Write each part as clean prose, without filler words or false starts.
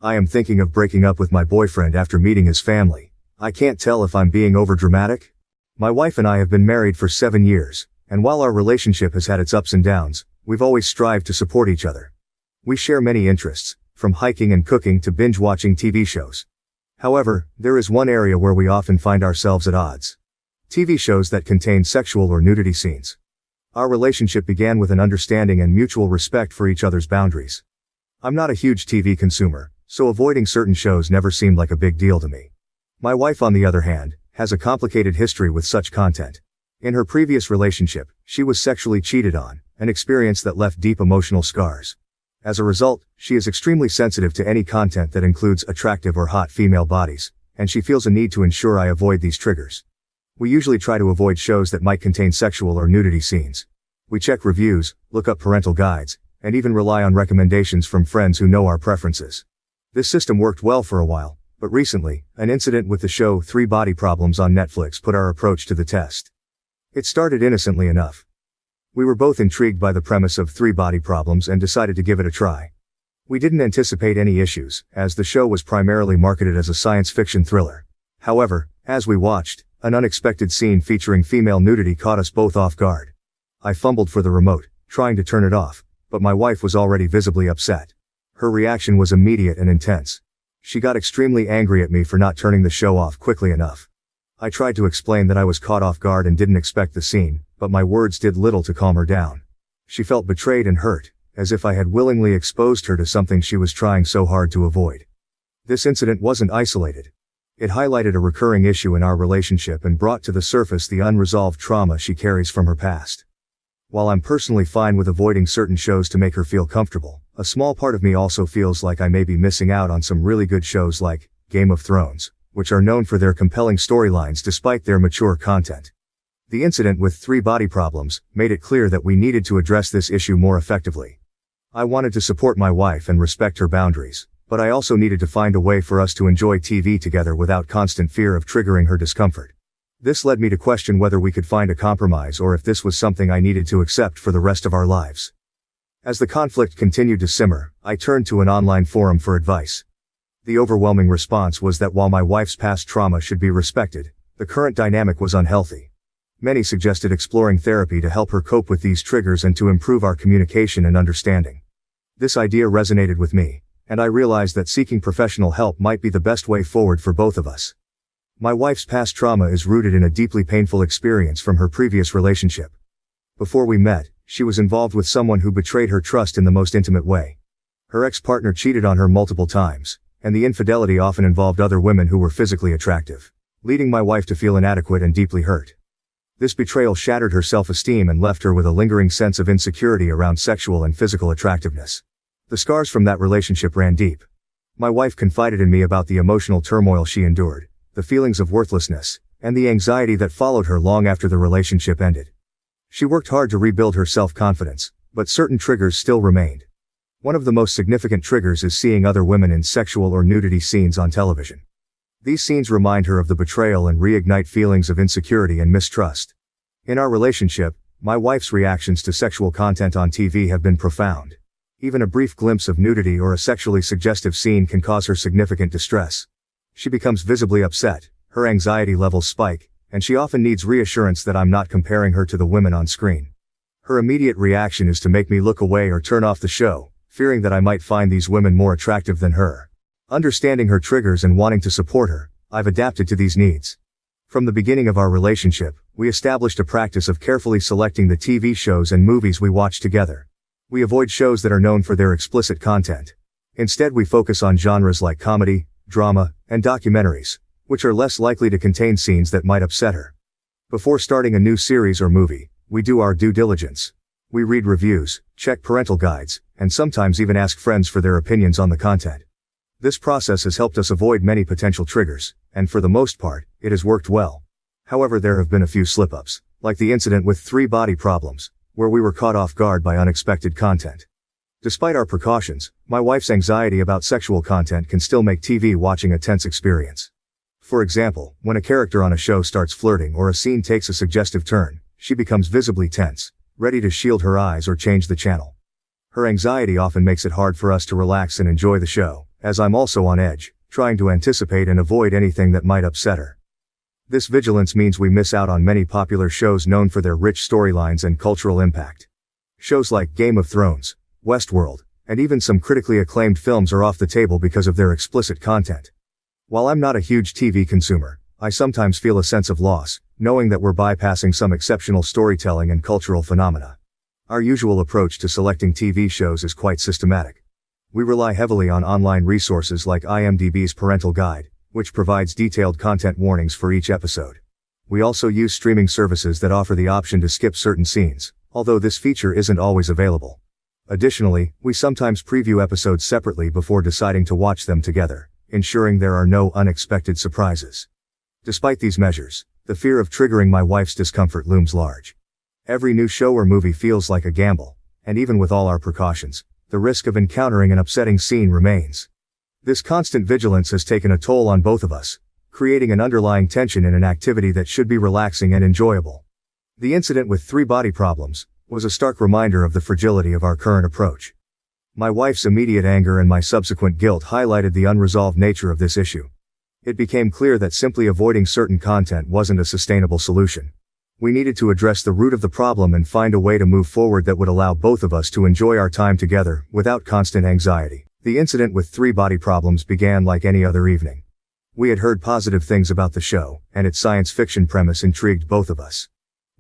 I am thinking of breaking up with my boyfriend after meeting his family. I can't tell if I'm being overdramatic. My wife and I have been married for 7 years, and while our relationship has had its ups and downs, we've always strived to support each other. We share many interests, from hiking and cooking to binge-watching TV shows. However, there is one area where we often find ourselves at odds. TV shows that contain sexual or nudity scenes. Our relationship began with an understanding and mutual respect for each other's boundaries. I'm not a huge TV consumer, so avoiding certain shows never seemed like a big deal to me. My wife, on the other hand, has a complicated history with such content. In her previous relationship, she was sexually cheated on, an experience that left deep emotional scars. As a result, she is extremely sensitive to any content that includes attractive or hot female bodies, and she feels a need to ensure I avoid these triggers. We usually try to avoid shows that might contain sexual or nudity scenes. We check reviews, look up parental guides, and even rely on recommendations from friends who know our preferences. This system worked well for a while, but recently, an incident with the show 3 Body Problems on Netflix put our approach to the test. It started innocently enough. We were both intrigued by the premise of 3 Body Problems and decided to give it a try. We didn't anticipate any issues, as the show was primarily marketed as a science fiction thriller. However, as we watched, an unexpected scene featuring female nudity caught us both off guard. I fumbled for the remote, trying to turn it off, but my wife was already visibly upset. Her reaction was immediate and intense. She got extremely angry at me for not turning the show off quickly enough. I tried to explain that I was caught off guard and didn't expect the scene, but my words did little to calm her down. She felt betrayed and hurt, as if I had willingly exposed her to something she was trying so hard to avoid. This incident wasn't isolated. It highlighted a recurring issue in our relationship and brought to the surface the unresolved trauma she carries from her past. While I'm personally fine with avoiding certain shows to make her feel comfortable, a small part of me also feels like I may be missing out on some really good shows like Game of Thrones, which are known for their compelling storylines despite their mature content. The incident with 3 Body Problems made it clear that we needed to address this issue more effectively. I wanted to support my wife and respect her boundaries, but I also needed to find a way for us to enjoy TV together without constant fear of triggering her discomfort. This led me to question whether we could find a compromise or if this was something I needed to accept for the rest of our lives. As the conflict continued to simmer, I turned to an online forum for advice. The overwhelming response was that while my wife's past trauma should be respected, the current dynamic was unhealthy. Many suggested exploring therapy to help her cope with these triggers and to improve our communication and understanding. This idea resonated with me, and I realized that seeking professional help might be the best way forward for both of us. My wife's past trauma is rooted in a deeply painful experience from her previous relationship. Before we met, she was involved with someone who betrayed her trust in the most intimate way. Her ex-partner cheated on her multiple times, and the infidelity often involved other women who were physically attractive, leading my wife to feel inadequate and deeply hurt. This betrayal shattered her self-esteem and left her with a lingering sense of insecurity around sexual and physical attractiveness. The scars from that relationship ran deep. My wife confided in me about the emotional turmoil she endured, the feelings of worthlessness, and the anxiety that followed her long after the relationship ended. She worked hard to rebuild her self-confidence, but certain triggers still remained. One of the most significant triggers is seeing other women in sexual or nudity scenes on television. These scenes remind her of the betrayal and reignite feelings of insecurity and mistrust. In our relationship, my wife's reactions to sexual content on TV have been profound. Even a brief glimpse of nudity or a sexually suggestive scene can cause her significant distress. She becomes visibly upset, her anxiety levels spike, and she often needs reassurance that I'm not comparing her to the women on screen. Her immediate reaction is to make me look away or turn off the show, fearing that I might find these women more attractive than her. Understanding her triggers and wanting to support her, I've adapted to these needs. From the beginning of our relationship, we established a practice of carefully selecting the TV shows and movies we watch together. We avoid shows that are known for their explicit content. Instead, we focus on genres like comedy, drama, and documentaries, which are less likely to contain scenes that might upset her. Before starting a new series or movie, we do our due diligence. We read reviews, check parental guides, and sometimes even ask friends for their opinions on the content. This process has helped us avoid many potential triggers, and for the most part, it has worked well. However, there have been a few slip-ups, like the incident with 3 Body Problems, where we were caught off guard by unexpected content. Despite our precautions, my wife's anxiety about sexual content can still make TV watching a tense experience. For example, when a character on a show starts flirting or a scene takes a suggestive turn, she becomes visibly tense, ready to shield her eyes or change the channel. Her anxiety often makes it hard for us to relax and enjoy the show, as I'm also on edge, trying to anticipate and avoid anything that might upset her. This vigilance means we miss out on many popular shows known for their rich storylines and cultural impact. Shows like Game of Thrones, Westworld, and even some critically acclaimed films are off the table because of their explicit content. While I'm not a huge TV consumer, I sometimes feel a sense of loss, knowing that we're bypassing some exceptional storytelling and cultural phenomena. Our usual approach to selecting TV shows is quite systematic. We rely heavily on online resources like IMDb's Parental Guide, which provides detailed content warnings for each episode. We also use streaming services that offer the option to skip certain scenes, although this feature isn't always available. Additionally, we sometimes preview episodes separately before deciding to watch them together, ensuring there are no unexpected surprises. Despite these measures, the fear of triggering my wife's discomfort looms large. Every new show or movie feels like a gamble, and even with all our precautions, the risk of encountering an upsetting scene remains. This constant vigilance has taken a toll on both of us, creating an underlying tension in an activity that should be relaxing and enjoyable. The incident with 3 body problems was a stark reminder of the fragility of our current approach. My wife's immediate anger and my subsequent guilt highlighted the unresolved nature of this issue. It became clear that simply avoiding certain content wasn't a sustainable solution. We needed to address the root of the problem and find a way to move forward that would allow both of us to enjoy our time together without constant anxiety. The incident with 3 body problems began like any other evening. We had heard positive things about the show, and its science fiction premise intrigued both of us.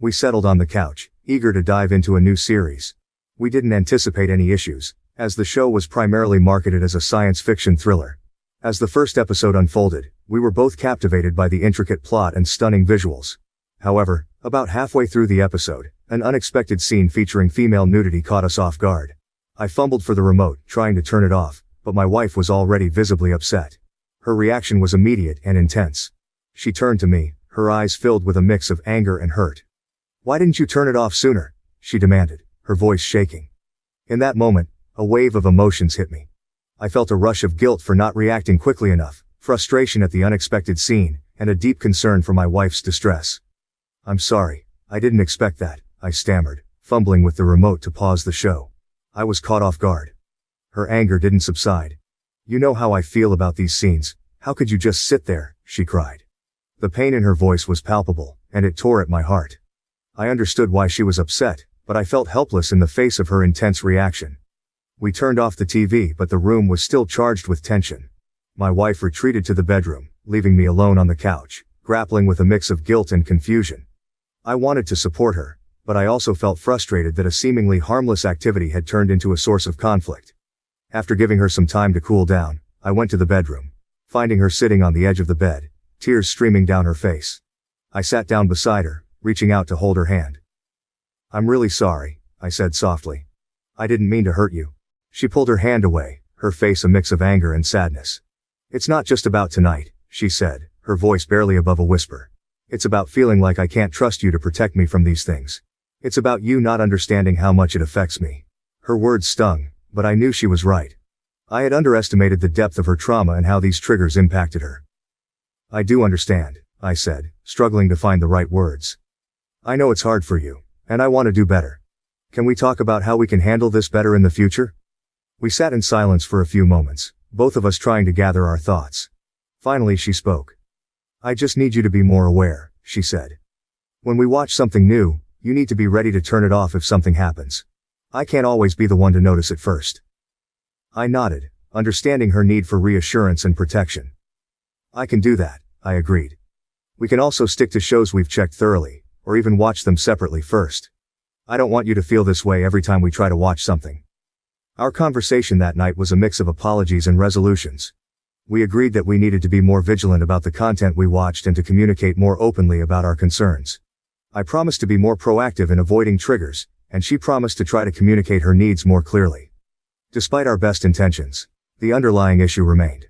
We settled on the couch, eager to dive into a new series. We didn't anticipate any issues, as the show was primarily marketed as a science fiction thriller. As the first episode unfolded, we were both captivated by the intricate plot and stunning visuals. However, about halfway through the episode, an unexpected scene featuring female nudity caught us off guard. I fumbled for the remote, trying to turn it off, but my wife was already visibly upset. Her reaction was immediate and intense. She turned to me, her eyes filled with a mix of anger and hurt. "Why didn't you turn it off sooner?" she demanded, her voice shaking. In that moment, a wave of emotions hit me. I felt a rush of guilt for not reacting quickly enough, frustration at the unexpected scene, and a deep concern for my wife's distress. "I'm sorry, I didn't expect that," I stammered, fumbling with the remote to pause the show. I was caught off guard. Her anger didn't subside. "You know how I feel about these scenes, how could you just sit there?" she cried. The pain in her voice was palpable, and it tore at my heart. I understood why she was upset, but I felt helpless in the face of her intense reaction. We turned off the TV, but the room was still charged with tension. My wife retreated to the bedroom, leaving me alone on the couch, grappling with a mix of guilt and confusion. I wanted to support her, but I also felt frustrated that a seemingly harmless activity had turned into a source of conflict. After giving her some time to cool down, I went to the bedroom, finding her sitting on the edge of the bed, tears streaming down her face. I sat down beside her, reaching out to hold her hand. "I'm really sorry," I said softly. "I didn't mean to hurt you." She pulled her hand away, her face a mix of anger and sadness. "It's not just about tonight," she said, her voice barely above a whisper. "It's about feeling like I can't trust you to protect me from these things. It's about you not understanding how much it affects me." Her words stung, but I knew she was right. I had underestimated the depth of her trauma and how these triggers impacted her. "I do understand," I said, struggling to find the right words. "I know it's hard for you, and I want to do better. Can we talk about how we can handle this better in the future?" We sat in silence for a few moments, both of us trying to gather our thoughts. Finally she spoke. "I just need you to be more aware," she said. "When we watch something new, you need to be ready to turn it off if something happens. I can't always be the one to notice it first." I nodded, understanding her need for reassurance and protection. "I can do that," I agreed. "We can also stick to shows we've checked thoroughly, or even watch them separately first. I don't want you to feel this way every time we try to watch something." Our conversation that night was a mix of apologies and resolutions. We agreed that we needed to be more vigilant about the content we watched and to communicate more openly about our concerns. I promised to be more proactive in avoiding triggers, and she promised to try to communicate her needs more clearly. Despite our best intentions, the underlying issue remained.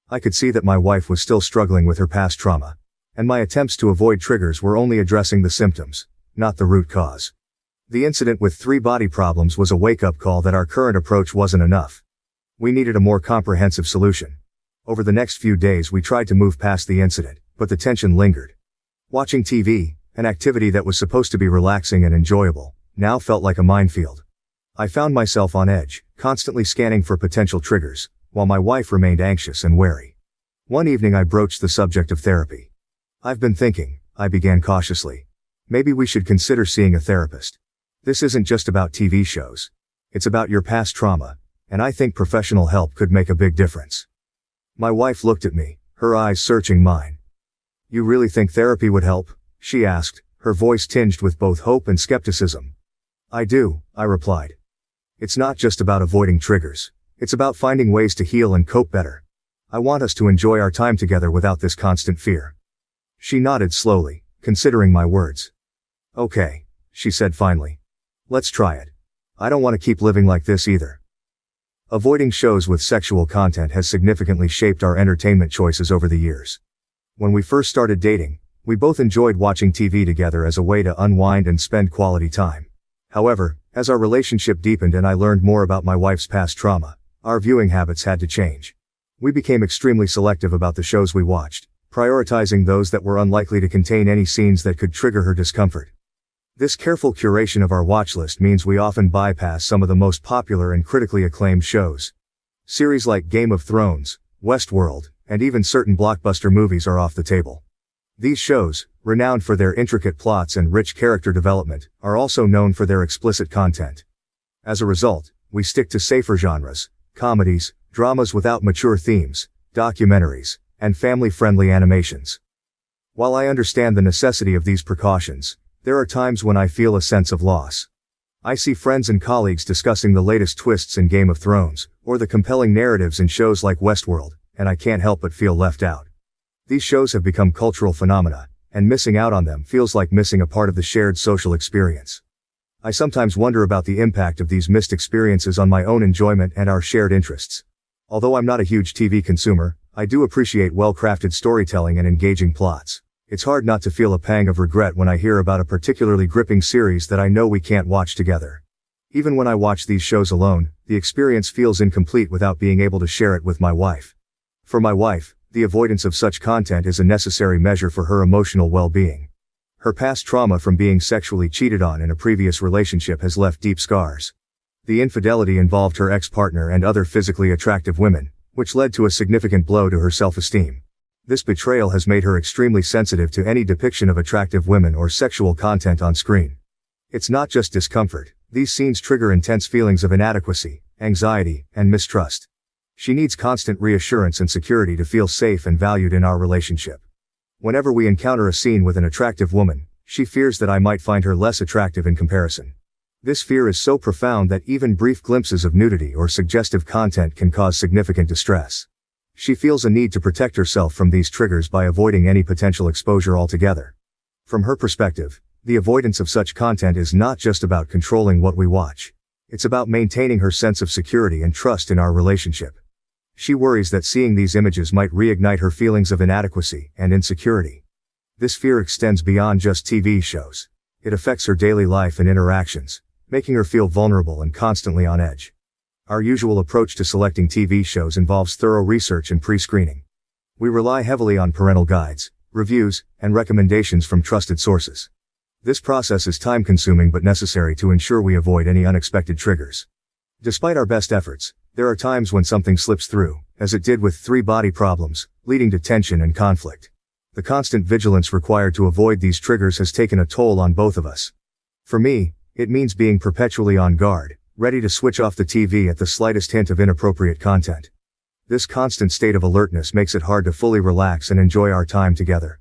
I could see that my wife was still struggling with her past trauma, and my attempts to avoid triggers were only addressing the symptoms, not the root cause. The incident with 3 body problems was a wake-up call that our current approach wasn't enough. We needed a more comprehensive solution. Over the next few days we tried to move past the incident, but the tension lingered. Watching TV, an activity that was supposed to be relaxing and enjoyable, now felt like a minefield. I found myself on edge, constantly scanning for potential triggers, while my wife remained anxious and wary. One evening I broached the subject of therapy. "I've been thinking," I began cautiously. "Maybe we should consider seeing a therapist. This isn't just about TV shows. It's about your past trauma, and I think professional help could make a big difference." My wife looked at me, her eyes searching mine. "You really think therapy would help?" she asked, her voice tinged with both hope and skepticism. "I do," I replied. "It's not just about avoiding triggers. It's about finding ways to heal and cope better. I want us to enjoy our time together without this constant fear." She nodded slowly, considering my words. "Okay," she said finally. "Let's try it. I don't want to keep living like this either." Avoiding shows with sexual content has significantly shaped our entertainment choices over the years. When we first started dating, we both enjoyed watching TV together as a way to unwind and spend quality time. However, as our relationship deepened and I learned more about my wife's past trauma, our viewing habits had to change. We became extremely selective about the shows we watched, prioritizing those that were unlikely to contain any scenes that could trigger her discomfort. This careful curation of our watch list means we often bypass some of the most popular and critically acclaimed shows. Series like Game of Thrones, Westworld, and even certain blockbuster movies are off the table. These shows, renowned for their intricate plots and rich character development, are also known for their explicit content. As a result, we stick to safer genres, comedies, dramas without mature themes, documentaries, and family-friendly animations. While I understand the necessity of these precautions, there are times when I feel a sense of loss. I see friends and colleagues discussing the latest twists in Game of Thrones, or the compelling narratives in shows like Westworld, and I can't help but feel left out. These shows have become cultural phenomena, and missing out on them feels like missing a part of the shared social experience. I sometimes wonder about the impact of these missed experiences on my own enjoyment and our shared interests. Although I'm not a huge TV consumer, I do appreciate well-crafted storytelling and engaging plots. It's hard not to feel a pang of regret when I hear about a particularly gripping series that I know we can't watch together. Even when I watch these shows alone, the experience feels incomplete without being able to share it with my wife. For my wife, the avoidance of such content is a necessary measure for her emotional well-being. Her past trauma from being sexually cheated on in a previous relationship has left deep scars. The infidelity involved her ex-partner and other physically attractive women, which led to a significant blow to her self-esteem. This betrayal has made her extremely sensitive to any depiction of attractive women or sexual content on screen. It's not just discomfort, these scenes trigger intense feelings of inadequacy, anxiety, and mistrust. She needs constant reassurance and security to feel safe and valued in our relationship. Whenever we encounter a scene with an attractive woman, she fears that I might find her less attractive in comparison. This fear is so profound that even brief glimpses of nudity or suggestive content can cause significant distress. She feels a need to protect herself from these triggers by avoiding any potential exposure altogether. From her perspective, the avoidance of such content is not just about controlling what we watch. It's about maintaining her sense of security and trust in our relationship. She worries that seeing these images might reignite her feelings of inadequacy and insecurity. This fear extends beyond just TV shows. It affects her daily life and interactions, making her feel vulnerable and constantly on edge. Our usual approach to selecting TV shows involves thorough research and pre-screening. We rely heavily on parental guides, reviews, and recommendations from trusted sources. This process is time-consuming but necessary to ensure we avoid any unexpected triggers. Despite our best efforts, there are times when something slips through, as it did with 3 body problems, leading to tension and conflict. The constant vigilance required to avoid these triggers has taken a toll on both of us. For me, it means being perpetually on guard, ready to switch off the TV at the slightest hint of inappropriate content. This constant state of alertness makes it hard to fully relax and enjoy our time together.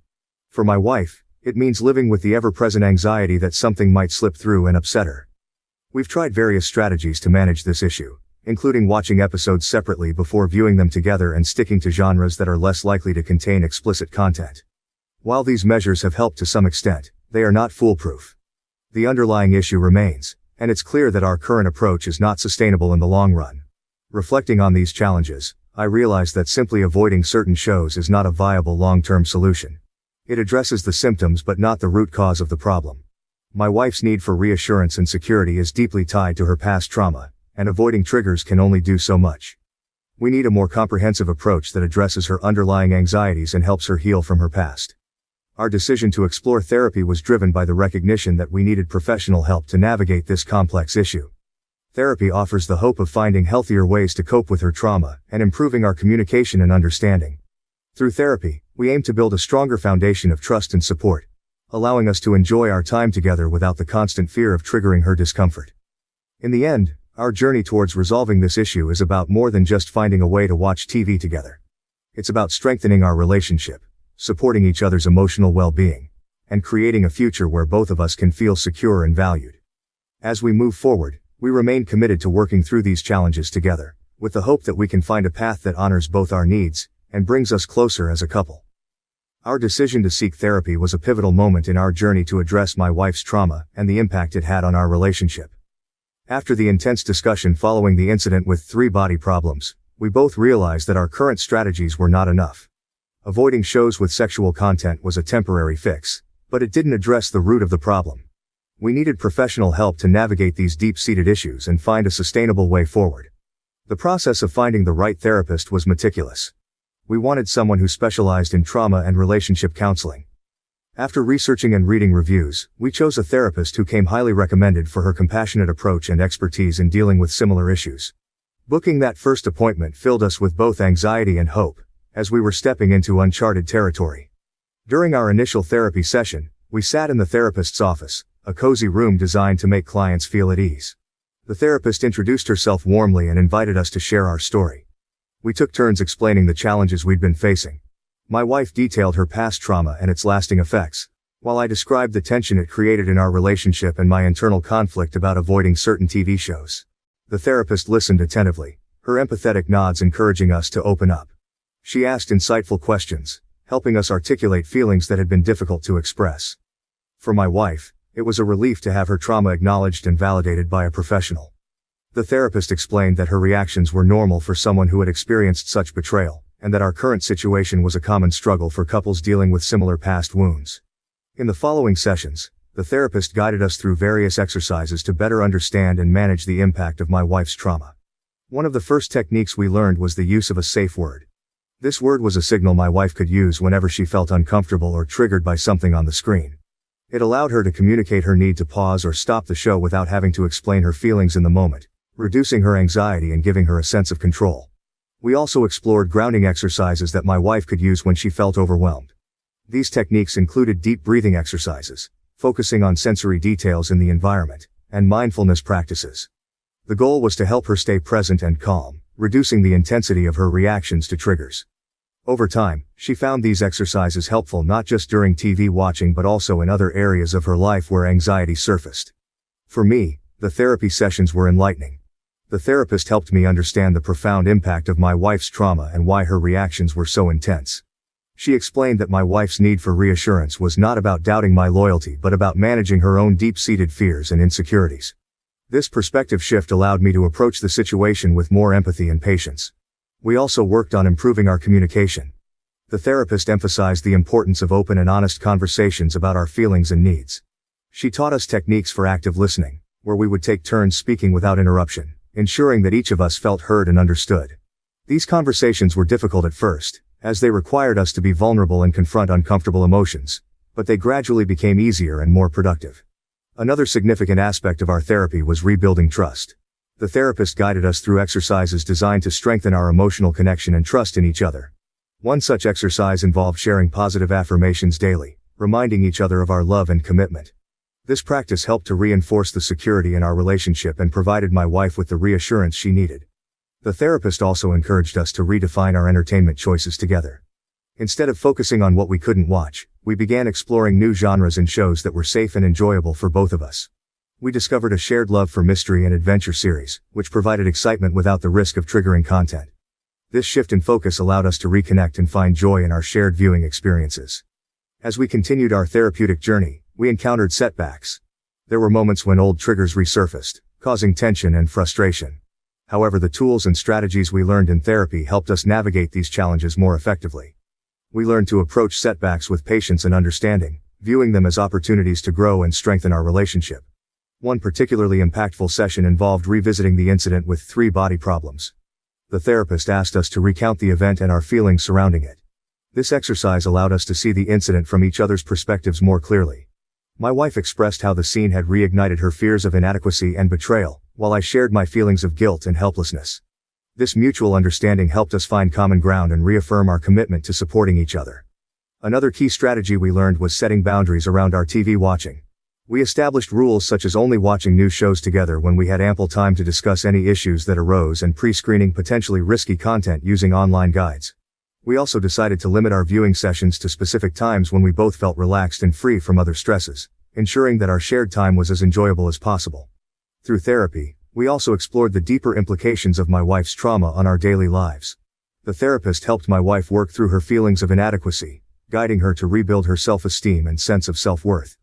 For my wife, it means living with the ever-present anxiety that something might slip through and upset her. We've tried various strategies to manage this issue, including watching episodes separately before viewing them together and sticking to genres that are less likely to contain explicit content. While these measures have helped to some extent, they are not foolproof. The underlying issue remains, and it's clear that our current approach is not sustainable in the long run. Reflecting on these challenges, I realize that simply avoiding certain shows is not a viable long-term solution. It addresses the symptoms but not the root cause of the problem. My wife's need for reassurance and security is deeply tied to her past trauma, and avoiding triggers can only do so much. We need a more comprehensive approach that addresses her underlying anxieties and helps her heal from her past. Our decision to explore therapy was driven by the recognition that we needed professional help to navigate this complex issue. Therapy offers the hope of finding healthier ways to cope with her trauma and improving our communication and understanding. Through therapy, we aim to build a stronger foundation of trust and support, allowing us to enjoy our time together without the constant fear of triggering her discomfort. In the end, our journey towards resolving this issue is about more than just finding a way to watch TV together. It's about strengthening our relationship, supporting each other's emotional well-being, and creating a future where both of us can feel secure and valued. As we move forward, we remain committed to working through these challenges together, with the hope that we can find a path that honors both our needs and brings us closer as a couple. Our decision to seek therapy was a pivotal moment in our journey to address my wife's trauma and the impact it had on our relationship. After the intense discussion following the incident with 3 body problems, we both realized that our current strategies were not enough. Avoiding shows with sexual content was a temporary fix, but it didn't address the root of the problem. We needed professional help to navigate these deep-seated issues and find a sustainable way forward. The process of finding the right therapist was meticulous. We wanted someone who specialized in trauma and relationship counseling. After researching and reading reviews, we chose a therapist who came highly recommended for her compassionate approach and expertise in dealing with similar issues. Booking that first appointment filled us with both anxiety and hope, as we were stepping into uncharted territory. During our initial therapy session, we sat in the therapist's office, a cozy room designed to make clients feel at ease. The therapist introduced herself warmly and invited us to share our story. We took turns explaining the challenges we'd been facing. My wife detailed her past trauma and its lasting effects, while I described the tension it created in our relationship and my internal conflict about avoiding certain TV shows. The therapist listened attentively, her empathetic nods encouraging us to open up. She asked insightful questions, helping us articulate feelings that had been difficult to express. For my wife, it was a relief to have her trauma acknowledged and validated by a professional. The therapist explained that her reactions were normal for someone who had experienced such betrayal, and that our current situation was a common struggle for couples dealing with similar past wounds. In the following sessions, the therapist guided us through various exercises to better understand and manage the impact of my wife's trauma. One of the first techniques we learned was the use of a safe word. This word was a signal my wife could use whenever she felt uncomfortable or triggered by something on the screen. It allowed her to communicate her need to pause or stop the show without having to explain her feelings in the moment, reducing her anxiety and giving her a sense of control. We also explored grounding exercises that my wife could use when she felt overwhelmed. These techniques included deep breathing exercises, focusing on sensory details in the environment, and mindfulness practices. The goal was to help her stay present and calm, reducing the intensity of her reactions to triggers. Over time, she found these exercises helpful not just during TV watching but also in other areas of her life where anxiety surfaced. For me, the therapy sessions were enlightening. The therapist helped me understand the profound impact of my wife's trauma and why her reactions were so intense. She explained that my wife's need for reassurance was not about doubting my loyalty but about managing her own deep-seated fears and insecurities. This perspective shift allowed me to approach the situation with more empathy and patience. We also worked on improving our communication. The therapist emphasized the importance of open and honest conversations about our feelings and needs. She taught us techniques for active listening, where we would take turns speaking without interruption, ensuring that each of us felt heard and understood. These conversations were difficult at first, as they required us to be vulnerable and confront uncomfortable emotions, but they gradually became easier and more productive. Another significant aspect of our therapy was rebuilding trust. The therapist guided us through exercises designed to strengthen our emotional connection and trust in each other. One such exercise involved sharing positive affirmations daily, reminding each other of our love and commitment. This practice helped to reinforce the security in our relationship and provided my wife with the reassurance she needed. The therapist also encouraged us to redefine our entertainment choices together. Instead of focusing on what we couldn't watch, we began exploring new genres and shows that were safe and enjoyable for both of us. We discovered a shared love for mystery and adventure series, which provided excitement without the risk of triggering content. This shift in focus allowed us to reconnect and find joy in our shared viewing experiences. As we continued our therapeutic journey, we encountered setbacks. There were moments when old triggers resurfaced, causing tension and frustration. However, the tools and strategies we learned in therapy helped us navigate these challenges more effectively. We learned to approach setbacks with patience and understanding, viewing them as opportunities to grow and strengthen our relationship. One particularly impactful session involved revisiting the incident with 3 body problems. The therapist asked us to recount the event and our feelings surrounding it. This exercise allowed us to see the incident from each other's perspectives more clearly. My wife expressed how the scene had reignited her fears of inadequacy and betrayal, while I shared my feelings of guilt and helplessness. This mutual understanding helped us find common ground and reaffirm our commitment to supporting each other. Another key strategy we learned was setting boundaries around our TV watching. We established rules such as only watching new shows together when we had ample time to discuss any issues that arose and pre-screening potentially risky content using online guides. We also decided to limit our viewing sessions to specific times when we both felt relaxed and free from other stresses, ensuring that our shared time was as enjoyable as possible. Through therapy, we also explored the deeper implications of my wife's trauma on our daily lives. The therapist helped my wife work through her feelings of inadequacy, guiding her to rebuild her self-esteem and sense of self-worth.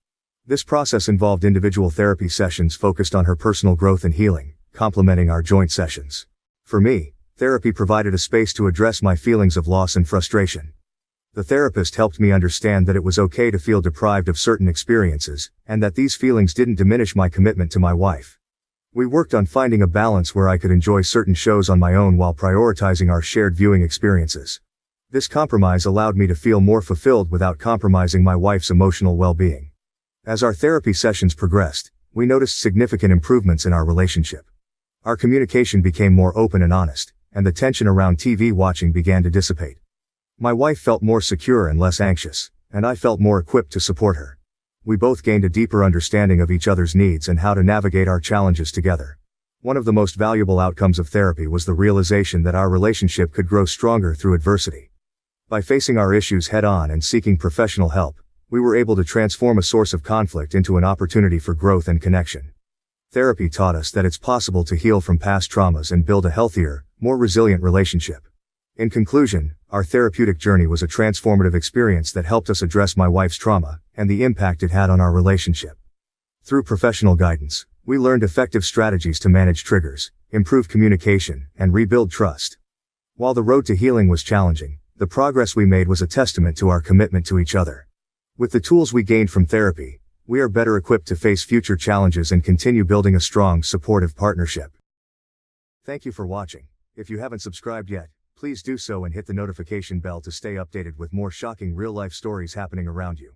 This process involved individual therapy sessions focused on her personal growth and healing, complementing our joint sessions. For me, therapy provided a space to address my feelings of loss and frustration. The therapist helped me understand that it was okay to feel deprived of certain experiences, and that these feelings didn't diminish my commitment to my wife. We worked on finding a balance where I could enjoy certain shows on my own while prioritizing our shared viewing experiences. This compromise allowed me to feel more fulfilled without compromising my wife's emotional well-being. As our therapy sessions progressed, we noticed significant improvements in our relationship. Our communication became more open and honest, and the tension around TV watching began to dissipate. My wife felt more secure and less anxious, and I felt more equipped to support her. We both gained a deeper understanding of each other's needs and how to navigate our challenges together. One of the most valuable outcomes of therapy was the realization that our relationship could grow stronger through adversity. By facing our issues head-on and seeking professional help, we were able to transform a source of conflict into an opportunity for growth and connection. Therapy taught us that it's possible to heal from past traumas and build a healthier, more resilient relationship. In conclusion, our therapeutic journey was a transformative experience that helped us address my wife's trauma and the impact it had on our relationship. Through professional guidance, we learned effective strategies to manage triggers, improve communication, and rebuild trust. While the road to healing was challenging, the progress we made was a testament to our commitment to each other. With the tools we gained from therapy, we are better equipped to face future challenges and continue building a strong, supportive partnership. Thank you for watching. If you haven't subscribed yet, please do so and hit the notification bell to stay updated with more shocking real-life stories happening around you.